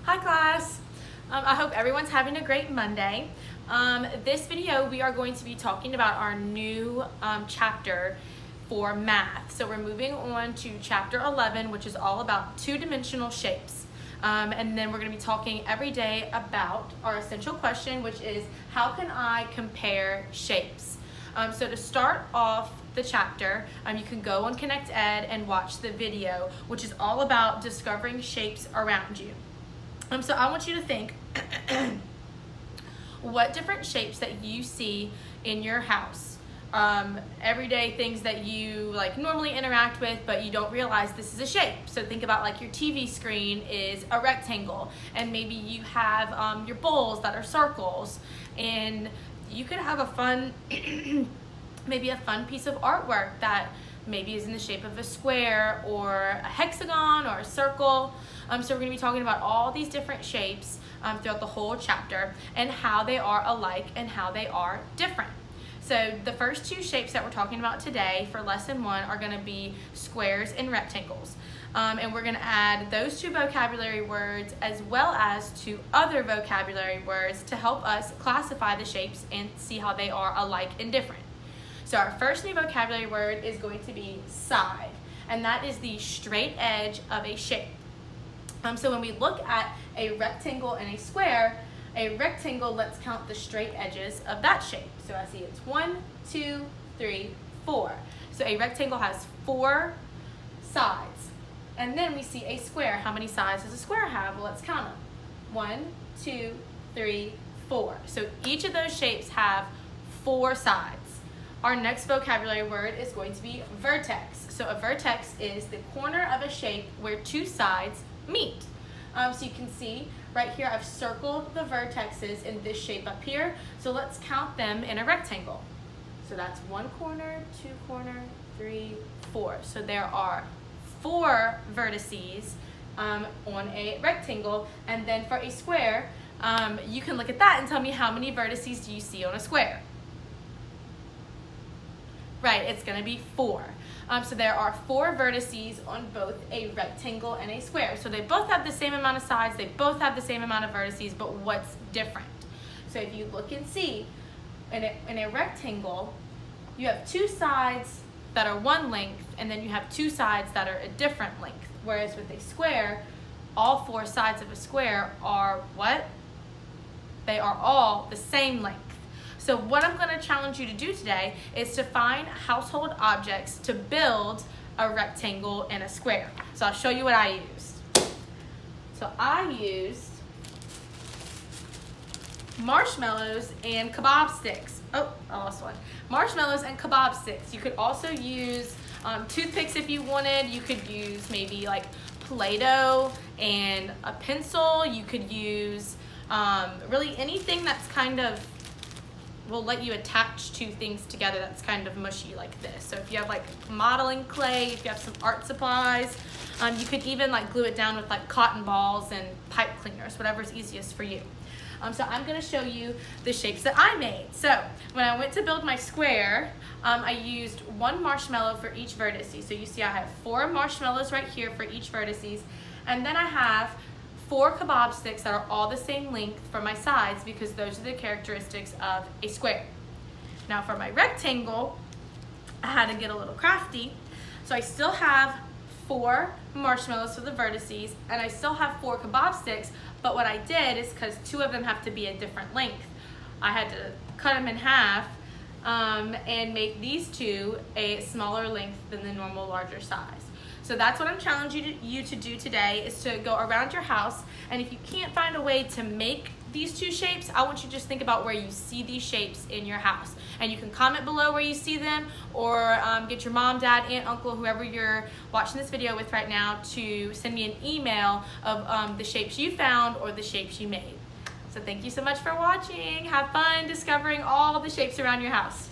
Hi class. I hope everyone's having a great Monday. This video we are going to be talking about our new chapter for math. So we're moving on to chapter 11, which is all about two-dimensional shapes. And then we're going to be talking every day about our essential question, which is how can I compare shapes? So to start off the chapter, you can go on Connect Ed and watch the video, which is all about discovering shapes around you. So I want you to think what different shapes that you see in your house. Everyday things that you normally interact with, but you don't realize this is a shape. So think about your TV screen is a rectangle, and maybe you have your bowls that are circles, and you could have a fun, maybe a fun piece of artwork that maybe is in the shape of a square or a hexagon or a circle. So we're going to be talking about all these different shapes throughout the whole chapter and how they are alike and how they are different. So the first two shapes that we're talking about today for lesson 1 are going to be squares and rectangles. And we're going to add those two vocabulary words as well as two other vocabulary words to help us classify the shapes and see how they are alike and different. So our first new vocabulary word is going to be side, and that is the straight edge of a shape. So when we look at a rectangle and a square, a rectangle, let's count the straight edges of that shape. So I see it's 1, 2, 3, 4. So a rectangle has 4 sides. And then we see a square. How many sides does a square have? Well, let's count them. 1, 2, 3, 4. So each of those shapes have 4 sides. Our next vocabulary word is going to be vertex. So a vertex is the corner of a shape where two sides meet. So you can see right here I've circled the vertexes in this shape up here. So let's count them in a rectangle. So that's 1 corner, 2 corner, 3, 4. So there are 4 vertices on a rectangle. And then for a square, you can look at that and tell me how many vertices do you see on a square. Right, it's going to be 4. So there are 4 vertices on both a rectangle and a square. So they both have the same amount of sides, they both have the same amount of vertices, but what's different? So if you look and see, in a rectangle, you have 2 sides that are one length, and then you have 2 sides that are a different length. Whereas with a square, all 4 sides of a square are what? They are all the same length. So what I'm going to challenge you to do today is to find household objects to build a rectangle and a square. So I'll show you what I used. So I used marshmallows and kebab sticks. Oh, I lost one. Marshmallows and kebab sticks. You could also use toothpicks if you wanted. You could use maybe Play-Doh and a pencil. You could use really anything that's kind of will let you attach two things together that's kind of mushy like this. So if you have modeling clay, if you have some art supplies, you could even glue it down with cotton balls and pipe cleaners, whatever's easiest for you. So I'm going to show you the shapes that I made. So when I went to build my square, I used 1 marshmallow for each vertice. So you see I have 4 marshmallows right here for each vertices, and then I have 4 kebab sticks that are all the same length for my sides because those are the characteristics of a square. Now for my rectangle, I had to get a little crafty. So I still have 4 marshmallows for the vertices, and I still have 4 kebab sticks, but what I did is, because 2 of them have to be a different length, I had to cut them in half and make these 2 a smaller length than the normal larger size. So that's what I'm challenging you to do today, is to go around your house, and if you can't find a way to make these 2 shapes, I want you to just think about where you see these shapes in your house. And you can comment below where you see them, or get your mom, dad, aunt, uncle, whoever you're watching this video with right now to send me an email of the shapes you found or the shapes you made. So thank you so much for watching. Have fun discovering all the shapes around your house.